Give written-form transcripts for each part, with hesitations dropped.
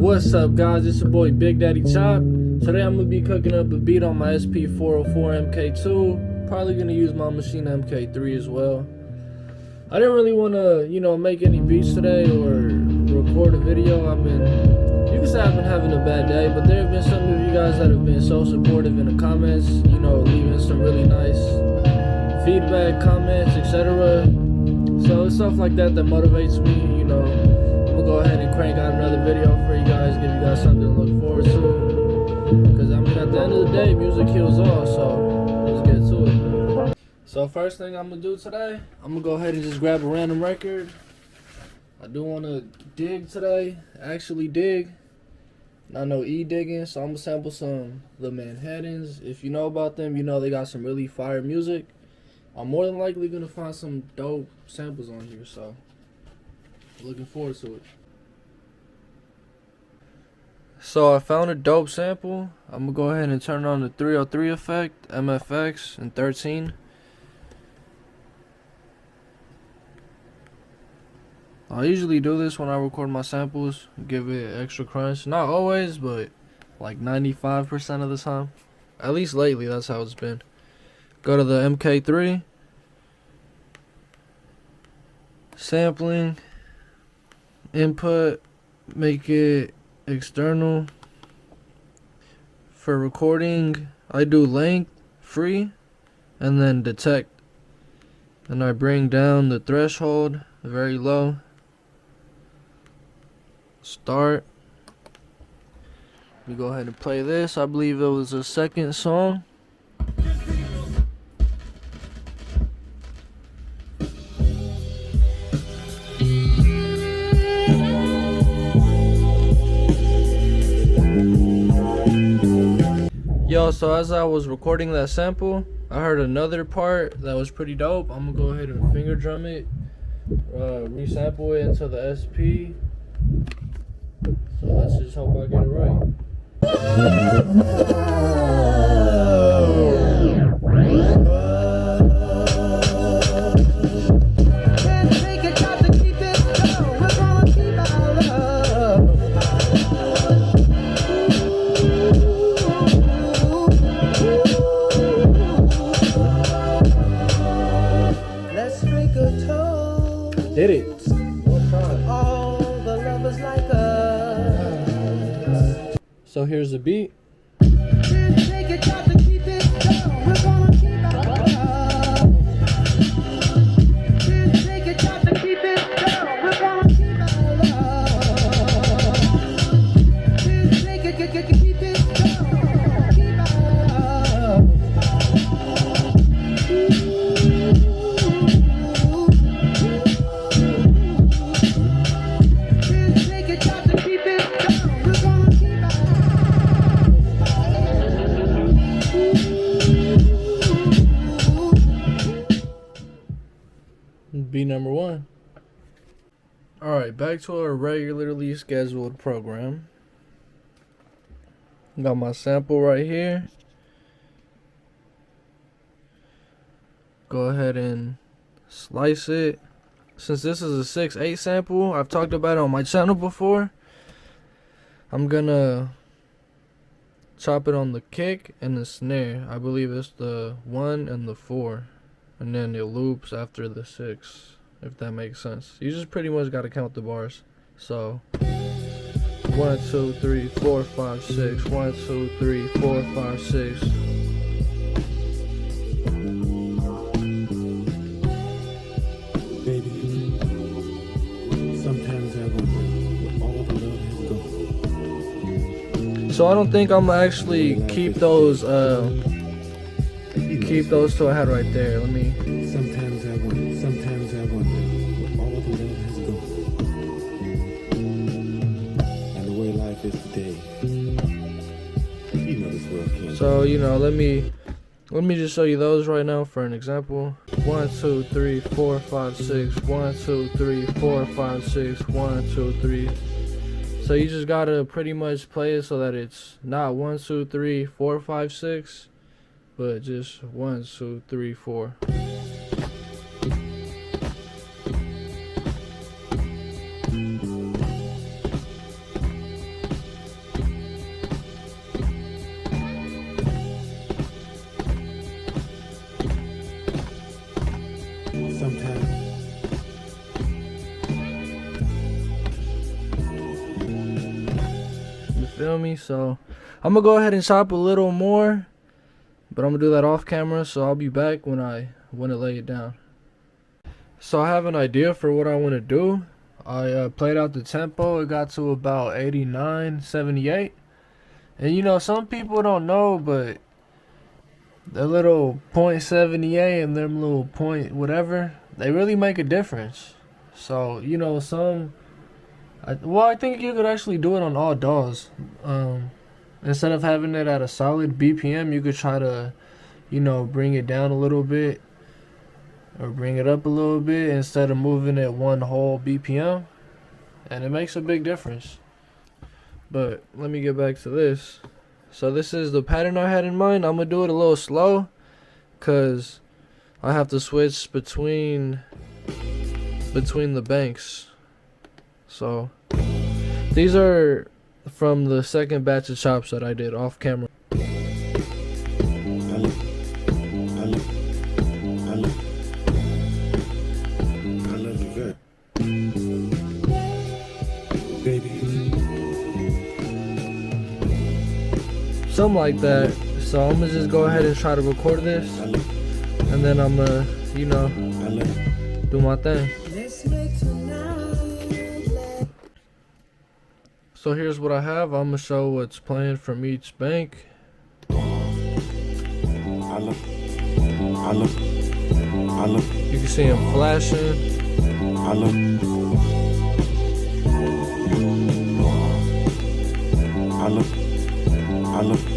What's up, guys? It's your boy Big Daddy Chop. Today I'm gonna be cooking up a beat on my Sp404 MK2. Probably gonna use my Maschine MK3 as well. I didn't really want to, make any beats today or record a video. You can say I've been having a bad day, but there have been some of you guys that have been so supportive in the comments, leaving some really nice feedback, comments, etc. So it's stuff like that that motivates me, I'm gonna go ahead and crank out another video for you guys, give you guys something to look forward to. Because, at the end of the day, music heals all, so let's get to it. So first thing I'm gonna do today, I'm gonna go ahead and just grab a random record. I do want to dig today, actually dig. Not no digging, so I'm gonna sample some The Manhattans. If you know about them, they got some really fire music. I'm more than likely gonna find some dope samples on here, so looking forward to it. So I found a dope sample. I'm gonna go ahead and turn on the 303 effect, MFX, and 13. I usually do this when I record my samples, give it extra crunch. Not always, but like 95% of the time. At least lately, that's how it's been. Go to the MK3. Sampling. Input. Make it external. For recording, I do length, free, and then detect. And I bring down the threshold very low. Start. We go ahead and play this. I believe it was the second song. Yo, so as I was recording that sample, I heard another part that was pretty dope. I'm gonna go ahead and finger drum it, resample it into the SP. So let's just hope I get it right. Let's drink a toast. Did it. One time. All the lovers like us. So here's the beat. Take it out to keep it down. We're gonna keep our love. Take it out to keep it down. We're gonna keep our love. Take it, keep it down. Keep our love. Take it out to keep it down. We're gonna keep our Beat number one. Alright, back to our regularly scheduled program. Got my sample right here. Go ahead and slice it. Since this is a 6/8 sample, I've talked about it on my channel before. I'm gonna chop it on the kick and the snare. I believe it's the 1 and the 4. And then it loops after the 6, if that makes sense. You just pretty much gotta count the bars. So 1, 2, 3, 4, 5, 6. 1, 2, 3, 4, 5, 6. Baby, sometimes I wonder where all the love has gone. So I don't think I'm gonna actually keep those two I had right there. Let me. Sometimes I wonder where all the love has gone. And the way life is today, this world can't. So let me just show you those right now for an example. 1, 2, 3, 4, 5, 6. 1, 2, 3, 4, 5, 6. 1, 2, 3. So you just gotta pretty much play it so that it's not 1, 2, 3, 4, 5, 6, but just 1, 2, 3, 4. feel me? So I'm gonna go ahead and chop a little more, but I'm gonna do that off camera, so I'll be back when I lay it down. So I have an idea for what I want to do. I played out the tempo. It got to about 89, 78. And you know, some people don't know, but the little .78 and them little point whatever, they really make a difference. So, you know, I think you could actually do it on all DAWs. Instead of having it at a solid BPM, you could try to, you know, bring it down a little bit or bring it up a little bit instead of moving it one whole BPM, and it makes a big difference. But let me get back to this. So this is the pattern I had in mind. I'm gonna do it a little slow because I have to switch between the banks. So these are from the second batch of chops that I did off camera. Something like that. So I'm gonna just go ahead and try to record this, and then I'm gonna, you know, do my thing. So here's what I have. I'm gonna show what's playing from each bank. You can see them flashing.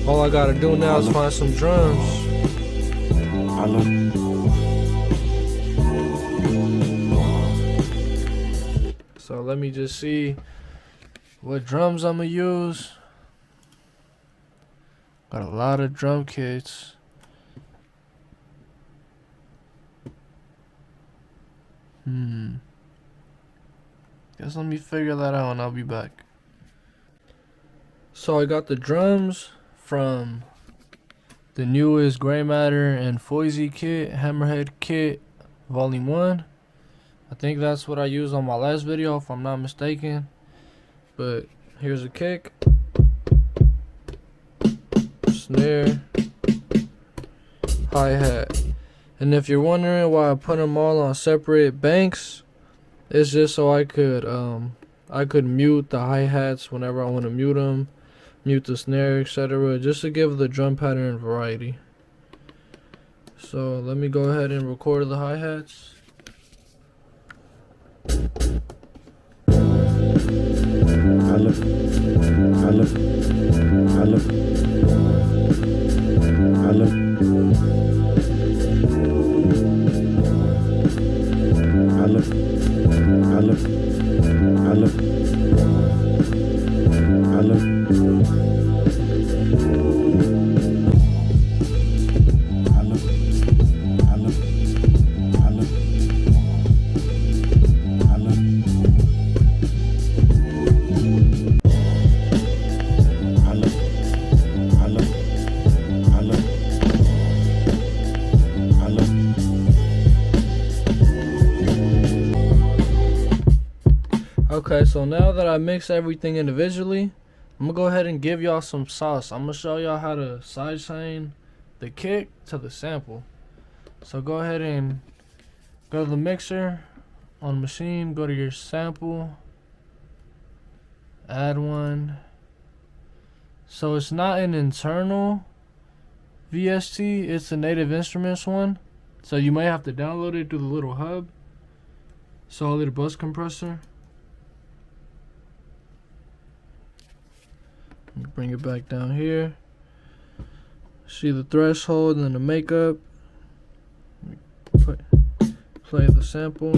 All I gotta do now is find some drums. So let me just see what drums I'm gonna use. Got a lot of drum kits. Guess let me figure that out and I'll be back. So I got the drums from the newest Gray Matter and Foisey kit, Hammerhead kit, volume 1. I think that's what I used on my last video if I'm not mistaken. But here's a kick, snare, hi-hat. And if you're wondering why I put them all on separate banks, it's just so I could mute the hi-hats whenever I want to mute them, mute the snare, etc., just to give the drum pattern variety. So let me go ahead and record the hi-hats. Okay, so now that I mix everything individually, I'm gonna go ahead and give y'all some sauce. I'm gonna show y'all how to sidechain the kick to the sample. So go ahead and go to the mixer on machine, go to your sample, add one. So it's not an internal VST, it's a Native Instruments one. So you may have to download it through the little hub, solid bus compressor. Bring it back down here. See the threshold and then the makeup. Play the sample.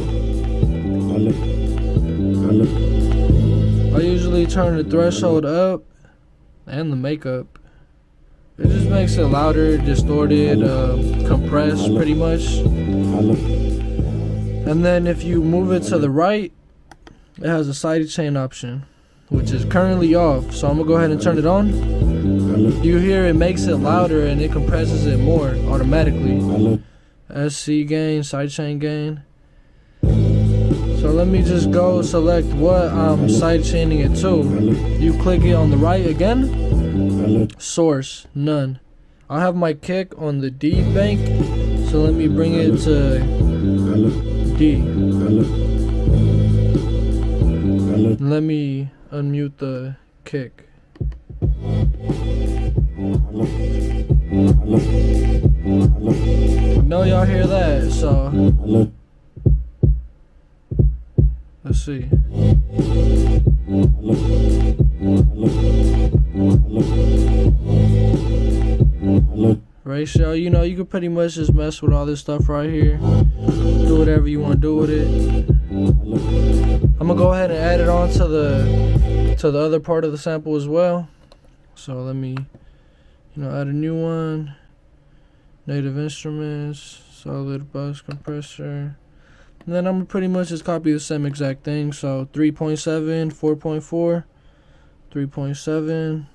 I usually turn the threshold up and the makeup. It just makes it louder, distorted, compressed pretty much. And then if you move it to the right, it has a sidechain option, which is currently off, so I'm gonna go ahead and turn it on. You hear it makes it louder and it compresses it more automatically. SC gain, sidechain gain. So let me just go select what I'm sidechaining it to. You click it on the right again. Source, none. I have my kick on the D bank, so let me bring it to D. Let me unmute the kick. I know y'all hear that, so let's see. Ratio, you know, you can pretty much just mess with all this stuff right here. Do whatever you want to do with it. I'm gonna go ahead and add it on to the other part of the sample as well. So let me, add a new one. Native instruments, solid bus compressor. And then I'm gonna pretty much just copy the same exact thing. So 3.7, 4.4, 3.7,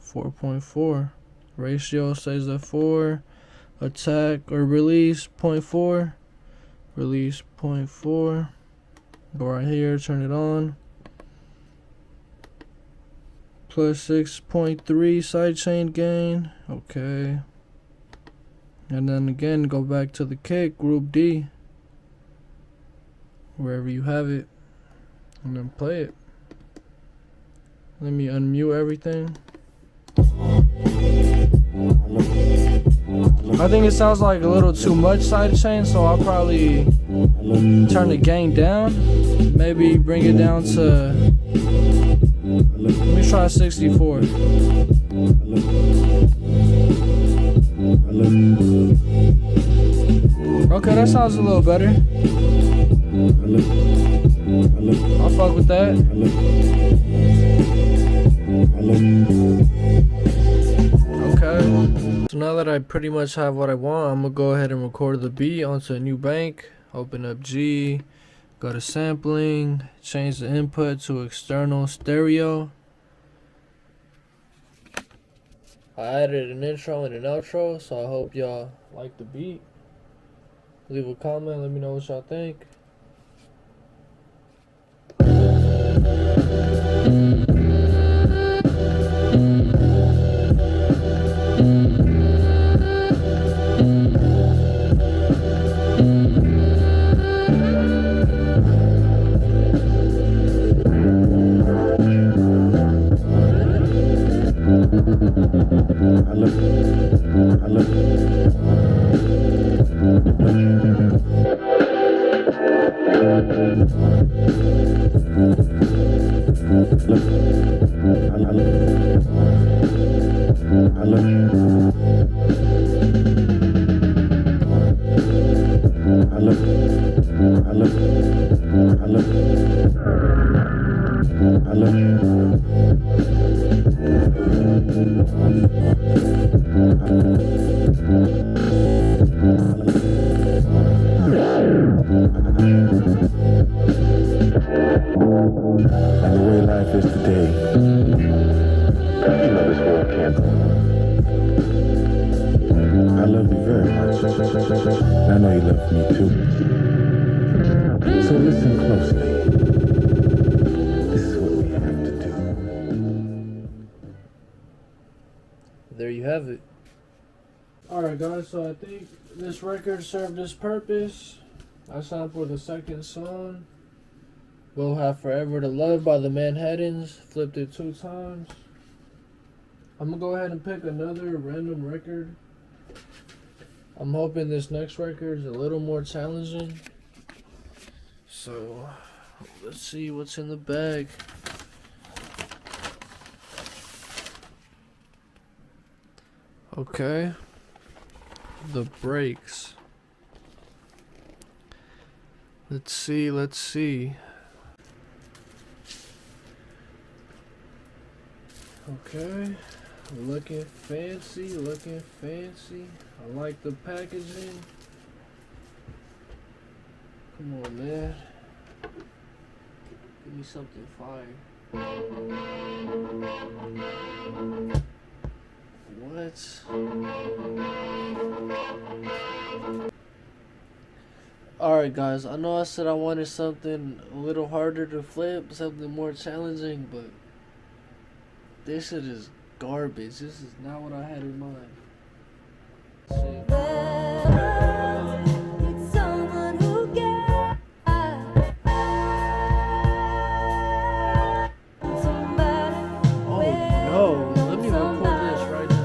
4.4. Ratio stays at 4. Attack or release 0.4. Release 0.4. Go right here, turn it on. Plus 6.3 sidechain gain. Okay. And then again, go back to the kick, group D, wherever you have it, and then play it. Let me unmute everything. I think it sounds like a little too much sidechain, so I'll probably turn the gain down. Maybe bring it down to, let me try 64. Okay, that sounds a little better. I'll fuck with that. Okay. So now that I pretty much have what I want, I'm gonna go ahead and record the beat onto a new bank. Open up G, go to sampling, change the input to external stereo. I added an intro and an outro, so I hope y'all like the beat. Leave a comment, let me know what y'all think. And the way life is today, you know this world can't go on. I love you very much. And I know you love me too. So listen closely. This is what we have to do. There you have it. Alright guys, so I think this record served its purpose. I sampled the second song, We'll Have Forever to Love by the Manhattans. Flipped it 2 times. I'm gonna go ahead and pick another random record. I'm hoping this next record is a little more challenging. So, let's see what's in the bag. Okay. The brakes. Let's see. Okay. Looking fancy. I like the packaging. Come on, man. Give me something fire. What? Alright guys, I know I said I wanted something a little harder to flip, something more challenging, but this shit is garbage. This is not what I had in mind. Shit. Oh no, let me record this right now.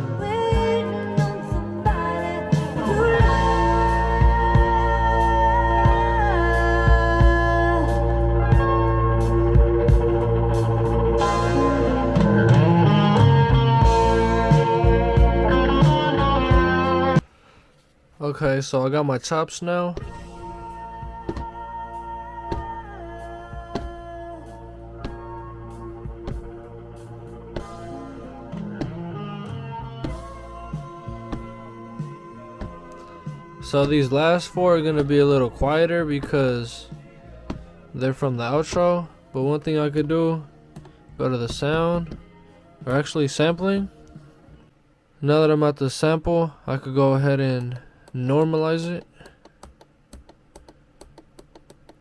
Okay, so I got my chops now. So these last four are gonna be a little quieter because they're from the outro. But one thing I could do, go to the sound, or actually sampling. Now that I'm at the sample, I could go ahead and normalize it.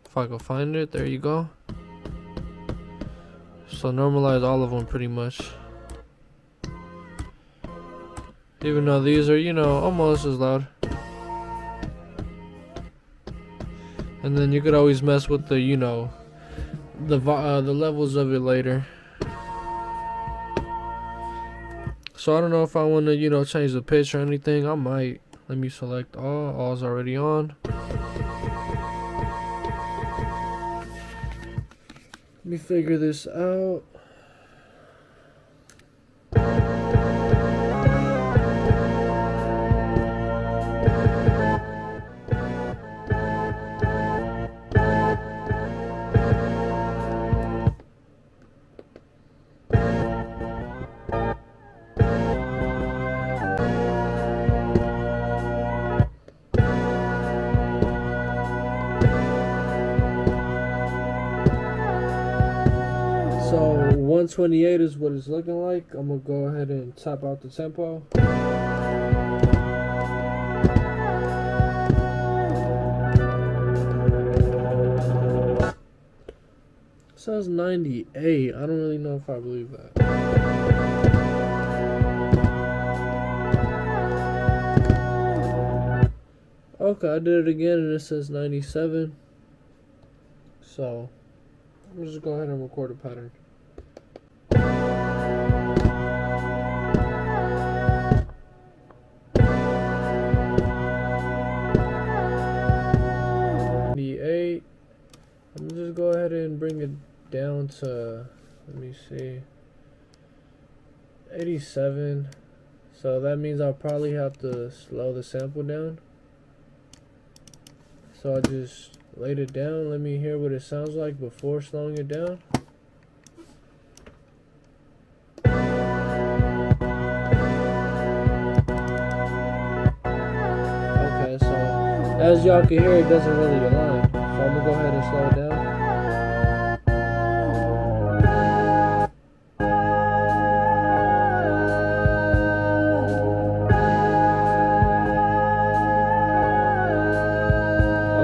If I can find it, there you go. So normalize all of them pretty much. Even though these are, you know, almost as loud. And then you could always mess with the, you know, the levels of it later. So I don't know if I want to, you know, change the pitch or anything. I might. Let me select all. All's already on. Let me figure this out. So 128 is what it's looking like. I'm gonna go ahead and top out the tempo. It says 98. I don't really know if I believe that. Okay, I did it again and it says 97. So I'm just go ahead and record a pattern. I'm just go ahead and bring it down to, let me see, 87. So that means I'll probably have to slow the sample down. So I just laid it down. Let me hear what it sounds like before slowing it down. Okay, so as y'all can hear, it doesn't really align. So I'm gonna go ahead and slow it down.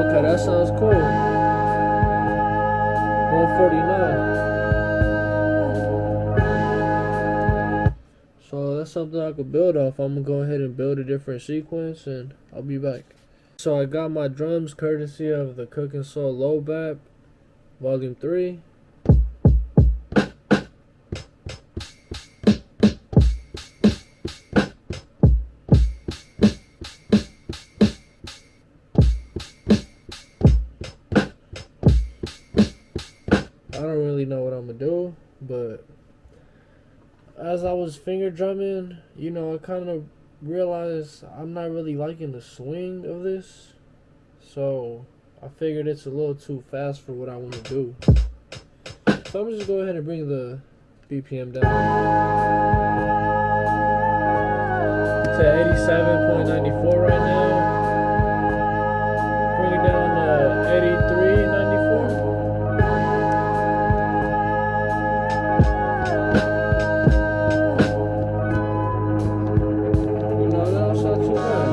Okay, that sounds cool. 149. So that's something I could build off. I'm gonna go ahead and build a different sequence and I'll be back. So I got my drums courtesy of the Cooking Soul Low Bap Volume 3. I don't really know what I'm gonna do, but as I was finger drumming, you know, I kind of realized I'm not really liking the swing of this. So I figured it's a little too fast for what I want to do. So I'm just go ahead and bring the BPM down to 87.94 right now. Bring it down to 83.94. You know, that don't sound too bad.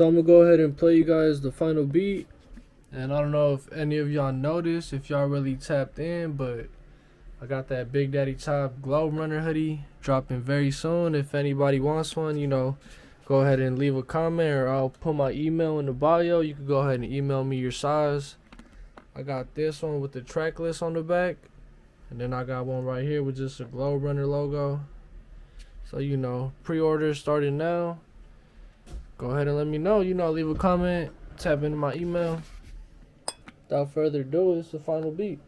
So I'm gonna go ahead and play you guys the final beat. And I don't know if any of y'all noticed, if y'all really tapped in, but I got that Big Daddy Top Globe Runner hoodie dropping very soon. If anybody wants one, you know, go ahead and leave a comment, or I'll put my email in the bio. You can go ahead and email me your size. I got this one with the track list on the back, and then I got one right here with just a Globe Runner logo. So, you know, pre-order starting now. Go ahead and let me know. You know, leave a comment, tap into my email. Without further ado, it's the final beat.